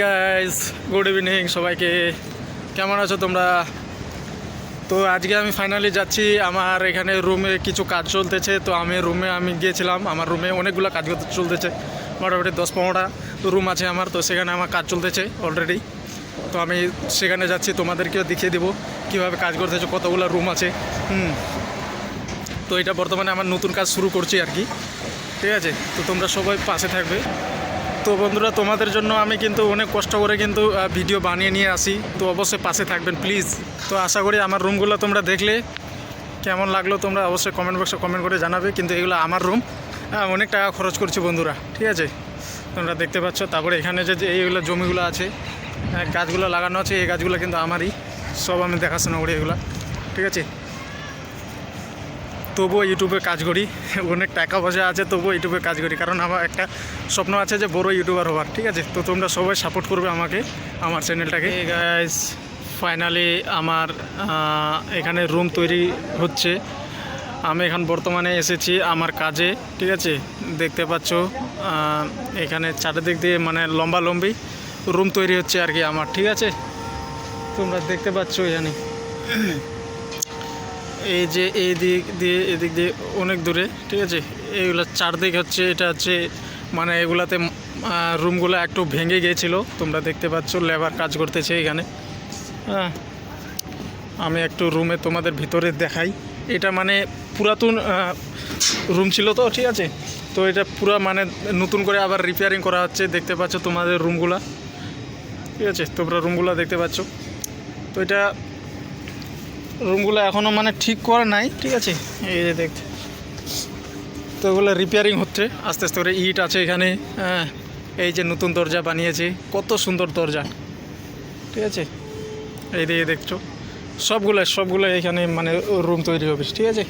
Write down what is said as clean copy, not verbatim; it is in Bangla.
গাইস, গুড ইভিনিং সবাইকে। কেমন আছো তোমরা? তো আজকে আমি ফাইনালি যাচ্ছি আমার এখানে রুমে কিছু কাজ চলতেছে। তো আমি গিয়েছিলাম, আমার রুমে অনেকগুলো কাজ করতে চলতেছে, মোটামুটি 10-15টা রুম আছে আমার। তো সেখানে আমার কাজ চলতেছে অলরেডি। তো আমি সেখানে যাচ্ছি, তোমাদেরকেও দেখিয়ে দেবো কীভাবে কাজ করতেছে, কতগুলো রুম আছে। তো এটা বর্তমানে আমার নতুন কাজ শুরু করছি আর কি, ঠিক আছে? তো তোমরা সবাই পাশে থাকবে। তো বন্ধুরা, তোমাদের জন্য আমি কিন্তু অনেক কষ্ট করে কিন্তু ভিডিও বানিয়ে নিয়ে আসি, তো অবশ্যই পাশে থাকবেন প্লিজ। তো আশা করি আমার রুমগুলো তোমরা দেখলে কেমন লাগলো তোমরা অবশ্যই কমেন্ট বক্সে কমেন্ট করে জানাবে। কিন্তু এগুলো আমার রুম, অনেক টাকা খরচ করছি বন্ধুরা, ঠিক আছে? তোমরা দেখতে পাচ্ছ। তারপরে এখানে যে এইগুলো জমিগুলো আছে, গাছগুলো লাগানো আছে, এই গাছগুলো কিন্তু আমারই, সব আমি দেখাশোনা করি এগুলো, ঠিক আছে? তবুও ইউটিউবে কাজ করি, অনেক টাকা পয়সা আছে তবুও ইউটিউবে কাজ করি, কারণ আমার একটা স্বপ্ন আছে যে বড় ইউটিউবার হওয়ার, ঠিক আছে? তো তোমরা সবাই সাপোর্ট করবে আমাকে, আমার চ্যানেলটাকে। গাইস, ফাইনালি আমার এখানে রুম তৈরি হচ্ছে। আমি এখন বর্তমানে এসেছি আমার কাজে, ঠিক আছে? দেখতে পাচ্ছ এখানে চারিদিক দিয়ে মানে লম্বালম্বি রুম তৈরি হচ্ছে আর কি আমার, ঠিক আছে? তোমরা দেখতে পাচ্ছ এখানে এই যে এদিক দিয়ে অনেক দূরে, ঠিক আছে? এইগুলো চারদিক হচ্ছে, এটা হচ্ছে মানে এগুলাতে রুমগুলো একটু ভেঙে গিয়েছিলো, তোমরা দেখতে পাচ্ছ লেবার কাজ করতেছে এখানে। হ্যাঁ, আমি একটু রুমে তোমাদের ভিতরে দেখাই। এটা মানে পুরাতন রুম ছিল তো, ঠিক আছে? তো এটা পুরো মানে নতুন করে আবার রিপেয়ারিং করা হচ্ছে। দেখতে পাচ্ছ তোমাদের রুমগুলা, ঠিক আছে? তোমরা রুমগুলো দেখতে পাচ্ছ। তো এটা রুমগুলো এখনও মানে ঠিক করা নাই, ঠিক আছে? এই যে দেখতে, তো ওগুলো রিপেয়ারিং হচ্ছে আস্তে আস্তে করে। ইট আছে এখানে, হ্যাঁ। এই যে নতুন দরজা বানিয়েছে, কত সুন্দর দরজা, ঠিক আছে? এই দিকে দেখছো, সবগুলো এখানে মানে রুম তৈরি হবে, ঠিক আছে?